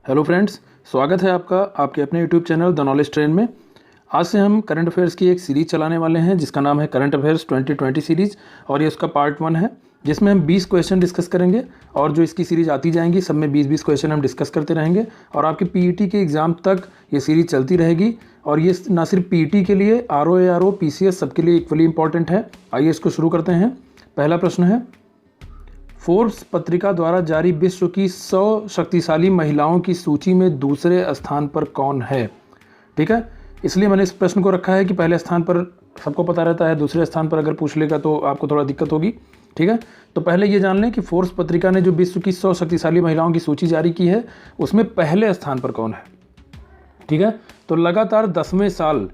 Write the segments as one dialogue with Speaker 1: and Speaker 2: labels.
Speaker 1: Hello friends, स्वागत है आपका आपके अपने YouTube channel the knowledge train में। आज से हम करंट अफेयर्स की एक सीरीज़ चलाने वाले हैं जिसका नाम है करंट अफेयर्स 2020 सीरीज़ और ये उसका पार्ट 1 है जिसमें हम 20 क्वेश्चन डिस्कस करेंगे और जो इसकी सीरीज़ आती जाएंगी सब में 20-20 क्वेश्चन हम डिस्कस करते रहेंगे और आपके पीईटी के एग्ज़ाम तक ये सीरीज़ चलती रहेगी। और ये ना सिर्फ पीईटी के लिए, आरओ पीसीएस सबके लिए इक्वली इंपॉर्टेंट है। आइए इसको शुरू करते हैं। पहला प्रश्न है, फोर्ब्स पत्रिका द्वारा जारी विश्व की 100 शक्तिशाली महिलाओं की सूची में दूसरे स्थान पर कौन है। ठीक है, इसलिए मैंने इस प्रश्न को रखा है कि पहले स्थान पर सबको पता रहता है, दूसरे स्थान पर अगर पूछ लेगा तो आपको थोड़ा दिक्कत होगी। ठीक है, तो पहले ये जान लें कि फोर्ब्स पत्रिका ने जो विश्व की 100 शक्तिशाली महिलाओं की सूची जारी की है उसमें पहले स्थान पर कौन है। ठीक है, तो लगातार 10वें साल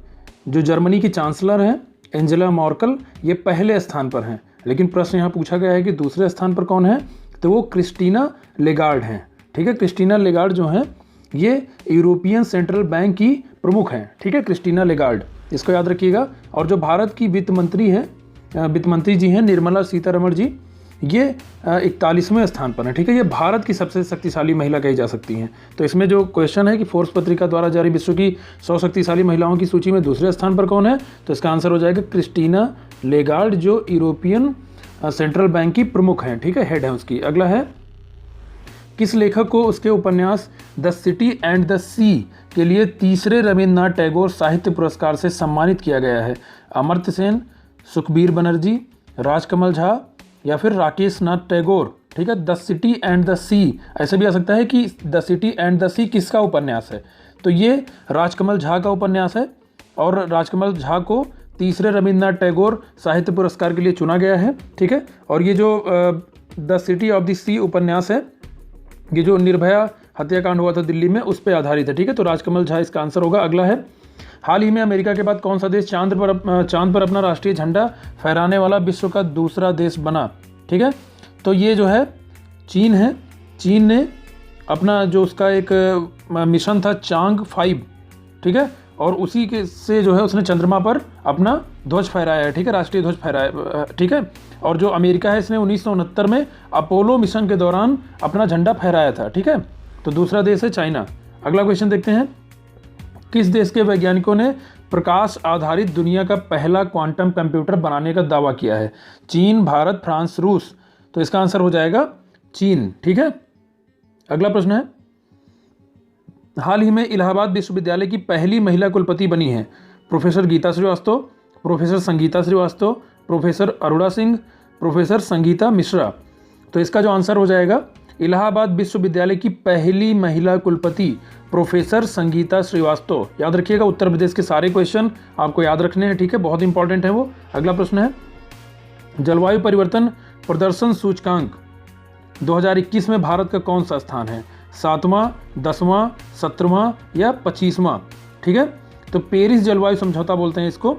Speaker 1: जो जर्मनी की चांसलर हैं एंजेला मर्केल, ये पहले स्थान पर हैं। लेकिन प्रश्न यहाँ पूछा गया है कि दूसरे स्थान पर कौन है, तो वो क्रिस्टीना लेगार्ड हैं। ठीक है, क्रिस्टीना लेगार्ड जो हैं ये यूरोपियन सेंट्रल बैंक की प्रमुख हैं। ठीक है, क्रिस्टीना लेगार्ड, इसको याद रखिएगा। और जो भारत की वित्त मंत्री जी हैं निर्मला सीतारमण जी, ये 41वें स्थान पर हैं। ठीक है, ये भारत की सबसे शक्तिशाली महिला कही जा सकती हैं। तो इसमें जो क्वेश्चन है कि फोर्ब्स पत्रिका द्वारा जारी विश्व की 100 शक्तिशाली महिलाओं की सूची में दूसरे स्थान पर कौन है, तो इसका आंसर हो जाएगा क्रिस्टीना लेगार्ड जो यूरोपियन सेंट्रल बैंक की प्रमुख हैं। ठीक है, हेड है उसकी। अगला है, किस लेखक को उसके उपन्यास द सिटी एंड द सी के लिए तीसरे रविन्द्रनाथ टैगोर साहित्य पुरस्कार से सम्मानित किया गया है। अमर्त्य सेन, सुखबीर बनर्जी, राजकमल झा या फिर राकेश नाथ टैगोर। ठीक है, द सिटी एंड द सी, ऐसे भी आ सकता है कि द सिटी एंड द सी किसका उपन्यास है, तो ये राजकमल झा का उपन्यास है और राजकमल झा को तीसरे रविन्द्रनाथ टैगोर साहित्य पुरस्कार के लिए चुना गया है। ठीक है, और ये जो द सिटी ऑफ द सी उपन्यास है, ये जो निर्भया हत्याकांड हुआ था दिल्ली में, उस पर आधारित है। ठीक है, तो राजकमल झा इसका आंसर होगा। अगला है, हाल ही में अमेरिका के बाद कौन सा देश चांद पर अपना राष्ट्रीय झंडा फहराने वाला विश्व का दूसरा देश बना। ठीक है, तो ये जो है चीन है। चीन ने अपना जो उसका एक मिशन था चांग 5, ठीक है, और उसी के से जो है उसने चंद्रमा पर अपना ध्वज फहराया है। ठीक है, राष्ट्रीय ध्वज फहराया। ठीक है, और जो अमेरिका है इसने 1969 में अपोलो मिशन के दौरान अपना झंडा फहराया था। ठीक है, तो दूसरा देश है चाइना। अगला क्वेश्चन देखते हैं, किस देश के वैज्ञानिकों ने प्रकाश आधारित दुनिया का पहला क्वांटम कंप्यूटर बनाने का दावा किया है। चीन, भारत, फ्रांस, रूस, तो इसका आंसर हो जाएगा चीन। ठीक है, अगला प्रश्न है, हाल ही में इलाहाबाद विश्वविद्यालय की पहली महिला कुलपति बनी है। Professor Geeta Srivastava, professor Sangeeta Srivastava, professor Aruna Singh, professor Sangeeta Mishra. तो इसका जो आंसर हो जाएगा, इलाहाबाद विश्वविद्यालय की पहली महिला कुलपति प्रोफेसर संगीता श्रीवास्तव। याद रखिएगा, उत्तर प्रदेश के सारे क्वेश्चन आपको याद रखने हैं। ठीक है, बहुत इंपॉर्टेंट है वो। अगला प्रश्न है, जलवायु परिवर्तन प्रदर्शन सूचकांक 2021 में भारत का कौन सा स्थान है, 7वां, 10वां, 17वां या 25वां। ठीक है, तो पेरिस जलवायु समझौता बोलते हैं इसको,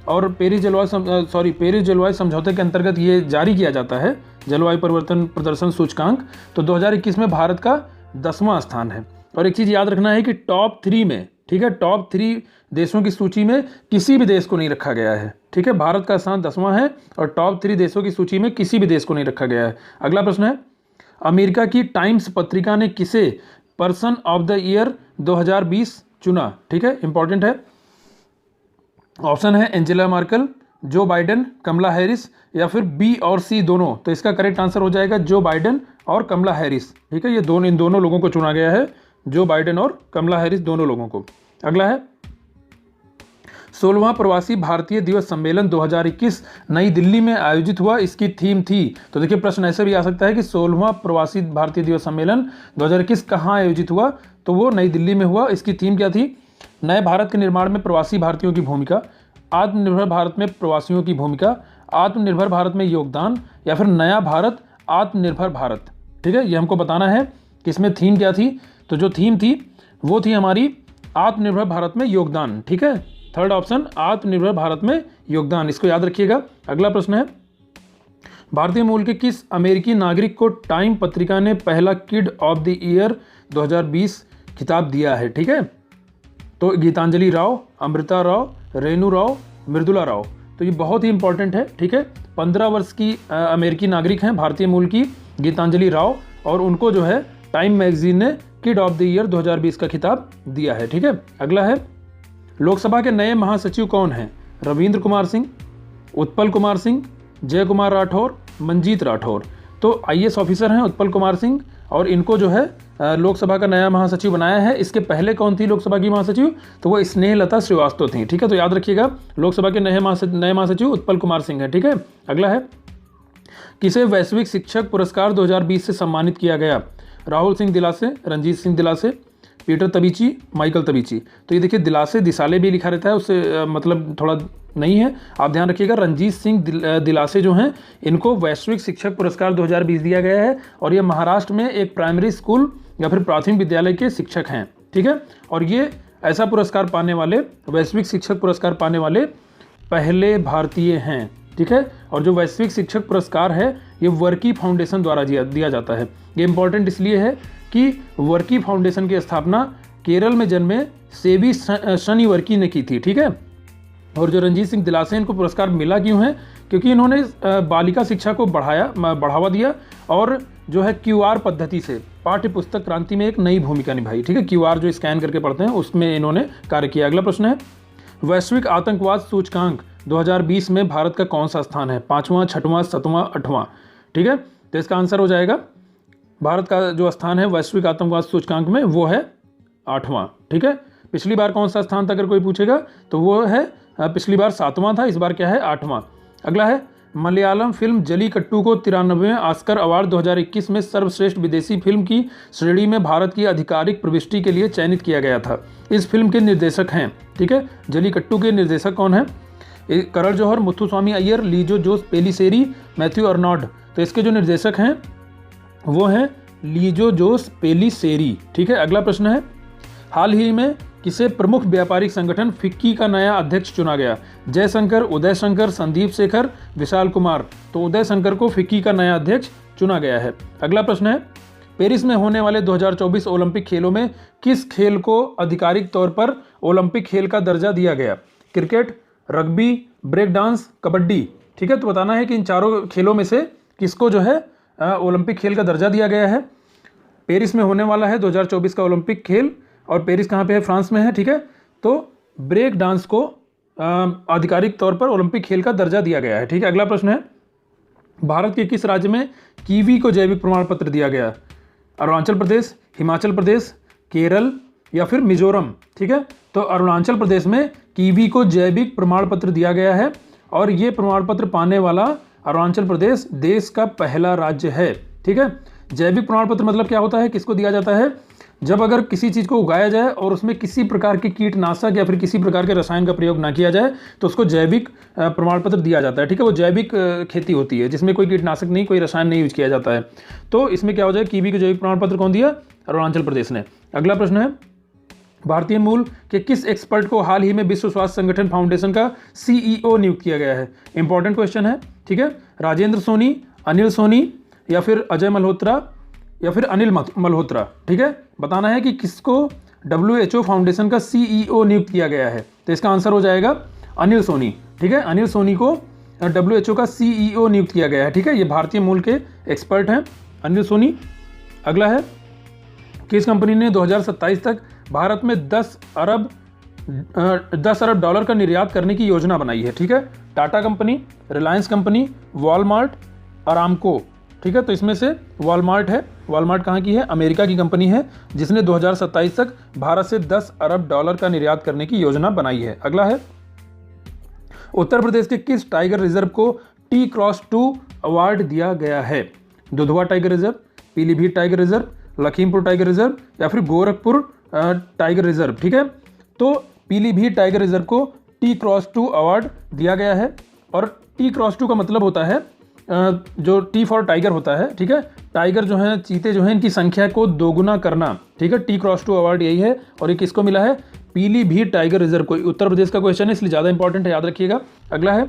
Speaker 1: और पेरिस जलवायु समझौते के अंतर्गत ये जारी किया जाता है जलवायु परिवर्तन प्रदर्शन सूचकांक। तो 2021 में भारत का 10वां स्थान है। और एक चीज़ याद रखना है कि टॉप 3 में, ठीक है, टॉप 3 देशों की सूची में किसी भी देश को नहीं रखा गया है। ठीक है, भारत का स्थान 10वां है और टॉप 3 देशों की सूची में किसी भी देश को नहीं रखा गया है। अगला प्रश्न है, अमेरिका की टाइम्स पत्रिका ने किसे पर्सन ऑफ द ईयर 2020 चुना। ठीक है, इंपॉर्टेंट है। ऑप्शन है एंजेला मर्केल, जो बाइडेन, कमला हैरिस या फिर बी और सी दोनों। तो इसका करेक्ट आंसर हो जाएगा जो बाइडेन और कमला हैरिस। ठीक है, ये इन दोनों लोगों को चुना गया है, जो बाइडेन और कमला हैरिस दोनों लोगों को। अगला है, 16वां प्रवासी भारतीय दिवस सम्मेलन 2021 नई दिल्ली में आयोजित हुआ, इसकी थीम थी। तो देखिए, प्रश्न ऐसे भी आ सकता है कि 16वां प्रवासी भारतीय दिवस सम्मेलन 2021 कहाँ आयोजित हुआ, तो वो नई दिल्ली में हुआ। इसकी थीम क्या थी, नए भारत के निर्माण में प्रवासी भारतीयों की भूमिका, आत्मनिर्भर भारत में प्रवासियों की भूमिका, आत्मनिर्भर भारत में योगदान या फिर नया भारत आत्मनिर्भर भारत। ठीक है, ये हमको बताना है कि इसमें थीम क्या थी। तो जो थीम थी वो थी हमारी आत्मनिर्भर भारत में योगदान। ठीक है, थर्ड ऑप्शन आत्मनिर्भर भारत में योगदान, इसको याद रखिएगा। अगला प्रश्न है, भारतीय मूल के किस अमेरिकी नागरिक को टाइम पत्रिका ने पहला किड ऑफ द ईयर 2020 खिताब दिया है। ठीक है, तो गीतांजलि राव, अमृता राव, रेणु राव, मृदुला राव। तो ये बहुत ही इंपॉर्टेंट है। ठीक है, 15 वर्ष की अमेरिकी नागरिक हैं, भारतीय मूल की, गीतांजलि राव, और उनको जो है टाइम मैगजीन ने किड ऑफ द ईयर 2020 का खिताब दिया है। ठीक है, अगला है लोकसभा के नए महासचिव कौन हैं? रविंद्र कुमार सिंह, उत्पल कुमार सिंह, जय कुमार राठौर, मंजीत राठौर। तो आईएएस ऑफिसर हैं उत्पल कुमार सिंह और इनको जो है लोकसभा का नया महासचिव बनाया है। इसके पहले कौन थी लोकसभा की महासचिव? तो वो स्नेहलता श्रीवास्तव थी। ठीक है, तो याद रखिएगा लोकसभा के नए महासचिव उत्पल कुमार सिंह है। ठीक है, अगला है किसे वैश्विक शिक्षक पुरस्कार 2020 से सम्मानित किया गया? Rahul Singh Dilase, Ranjit Singh Dilase, Peter Tabichi, Michael Tabichi. तो ये देखिए दिलासे दिसाले भी लिखा रहता है, उससे मतलब थोड़ा नहीं है, आप ध्यान रखिएगा। रंजीत सिंह दिलासे जो हैं इनको वैश्विक शिक्षक पुरस्कार 2020 दिया गया है और ये महाराष्ट्र में एक प्राइमरी स्कूल या फिर प्राथमिक विद्यालय के शिक्षक हैं। ठीक है, और ये ऐसा पुरस्कार पाने वाले, वैश्विक शिक्षक पुरस्कार पाने वाले पहले भारतीय हैं। ठीक है, और जो वैश्विक शिक्षक पुरस्कार है ये वर्की फाउंडेशन द्वारा दिया जाता है। ये इंपॉर्टेंट इसलिए है कि वर्की फाउंडेशन की स्थापना केरल में जन्मे सेवी शनि वर्की ने की थी। ठीक है, और जो रंजीत सिंह दिलासे इनको पुरस्कार मिला क्यों है? क्योंकि इन्होंने बालिका शिक्षा को बढ़ावा दिया और जो है क्यूआर पद्धति से पाठ्य पुस्तक क्रांति में एक नई भूमिका निभाई। ठीक है, क्यूआर जो स्कैन करके पढ़ते हैं उसमें इन्होंने कार्य किया। अगला प्रश्न है वैश्विक आतंकवाद सूचकांक 2020 में भारत का कौन सा स्थान है? 5वां, 6वां, 7वां, 8वां। ठीक है, तो इसका आंसर हो जाएगा भारत का जो स्थान है वैश्विक आतंकवाद सूचकांक में वो है 8वां। ठीक है, पिछली बार कौन सा स्थान था अगर कोई पूछेगा तो वो है पिछली बार 7वां था, इस बार क्या है 8वां। अगला है मलयालम फिल्म जलीकट्टू को 93वें ऑस्कर अवार्ड 2021 में सर्वश्रेष्ठ विदेशी फिल्म की श्रेणी में भारत की आधिकारिक प्रविष्टि के लिए चयनित किया गया था। इस फिल्म के निर्देशक हैं, ठीक है, जलीकट्टू के निर्देशक कौन है? करण जौहर, मुथुस्वामी अय्यर, लीजो जोस पेलिसेरी, मैथ्यू अर्नॉल्ड। तो इसके जो निर्देशक हैं वो हैं लीजो जोस पेलिसेरी। ठीक है, अगला प्रश्न है हाल ही में किसे प्रमुख व्यापारिक संगठन फिक्की का नया अध्यक्ष चुना गया? जयशंकर, उदय शंकर, संदीप शेखर, विशाल कुमार। तो उदय शंकर को फिक्की का नया अध्यक्ष चुना गया है। अगला प्रश्न है पेरिस में होने वाले 2024 ओलंपिक खेलों में किस खेल को आधिकारिक तौर पर ओलंपिक खेल का दर्जा दिया गया? Cricket, rugby, break dance, kabaddi. ठीक है, तो बताना है कि इन चारों खेलों में से किसको जो है ओलंपिक खेल का दर्जा दिया गया है। पेरिस में होने वाला है 2024 का ओलंपिक खेल और पेरिस कहाँ पे है? फ्रांस में है। ठीक है, तो ब्रेक डांस को आधिकारिक तौर पर ओलंपिक खेल का दर्जा दिया गया है। ठीक है, अगला प्रश्न है भारत के किस राज्य में कीवी को जैविक प्रमाण पत्र दिया गया? अरुणाचल प्रदेश, हिमाचल प्रदेश, केरल या फिर मिजोरम। ठीक है, तो अरुणाचल प्रदेश में कीवी को जैविक प्रमाण पत्र दिया गया है और ये प्रमाण पत्र पाने वाला अरुणाचल प्रदेश देश का पहला राज्य है। ठीक है, जैविक प्रमाण पत्र मतलब क्या होता है, किसको दिया जाता है? जब अगर किसी चीज़ को उगाया जाए और उसमें किसी प्रकार के कीटनाशक या फिर किसी प्रकार के रसायन का प्रयोग ना किया जाए तो उसको जैविक प्रमाण पत्र दिया जाता है। ठीक है, वो जैविक खेती होती है जिसमें कोई कीटनाशक नहीं, कोई रसायन नहीं यूज किया जाता है। तो इसमें क्या हो जाए, कीवी को जैविक प्रमाण पत्र कौन दिया? अरुणाचल प्रदेश ने। अगला प्रश्न है भारतीय मूल के किस एक्सपर्ट को हाल ही में विश्व स्वास्थ्य संगठन फाउंडेशन का CEO नियुक्त किया गया है? इंपॉर्टेंट क्वेश्चन है। ठीक है, राजेंद्र सोनी, अनिल सोनी या फिर अजय मल्होत्रा या फिर अनिल मल्होत्रा। ठीक है, बताना है कि किसको WHO फाउंडेशन का CEO नियुक्त किया गया है। तो इसका आंसर हो जाएगा अनिल सोनी। ठीक है, अनिल सोनी को WHO का CEO नियुक्त किया गया है। ठीक है, ये भारतीय मूल के एक्सपर्ट हैं अनिल सोनी। अगला है किस कंपनी ने 2027 तक भारत में 10 अरब डॉलर का निर्यात करने की योजना बनाई है? ठीक है, Tata company, Reliance company, Walmart, Aramco. ठीक है, तो इसमें से वॉलमार्ट है। वॉलमार्ट कहाँ की है? अमेरिका की कंपनी है जिसने 2027 तक भारत से 10 अरब डॉलर का निर्यात करने की योजना बनाई है। अगला है उत्तर प्रदेश के किस टाइगर रिजर्व को T+2 अवार्ड दिया गया है? Dudhwa tiger reserve, Pilibhit tiger reserve, Lakhimpur tiger reserve या फिर गोरखपुर टाइगर रिजर्व। ठीक है, तो पीलीभीत टाइगर रिजर्व को T+2 अवार्ड दिया गया है और T+2 का मतलब होता है जो T फॉर टाइगर होता है। ठीक है, टाइगर जो है, चीते जो हैं, इनकी संख्या को दोगुना करना। ठीक है, T+2 अवार्ड यही है और ये किसको मिला है? पीलीभीत टाइगर रिजर्व को। उत्तर प्रदेश का क्वेश्चन है इसलिए ज़्यादा इंपॉर्टेंट है, याद रखिएगा। अगला है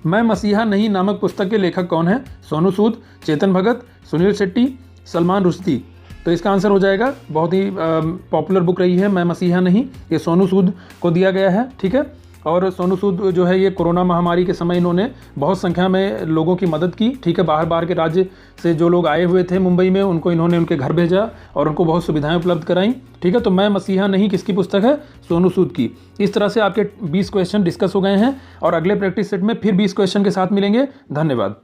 Speaker 1: मैं मसीहा नहीं नामक पुस्तक के लेखक कौन है? सोनू सूद, चेतन भगत, सुनील शेट्टी, सलमान रुश्दी। तो इसका आंसर हो जाएगा, बहुत ही पॉपुलर बुक रही है मैं मसीहा नहीं, ये सोनू सूद को दिया गया है। ठीक है, और सोनू सूद जो है ये कोरोना महामारी के समय इन्होंने बहुत संख्या में लोगों की मदद की। ठीक है, बाहर बाहर के राज्य से जो लोग आए हुए थे मुंबई में, उनको इन्होंने उनके घर भेजा और उनको बहुत सुविधाएं उपलब्ध कराई। ठीक है, तो मैं मसीहा नहीं किसकी पुस्तक है? सोनू सूद की। इस तरह से आपके 20 क्वेश्चन डिस्कस हो गए हैं और अगले प्रैक्टिस सेट में फिर 20 क्वेश्चन के साथ मिलेंगे। धन्यवाद।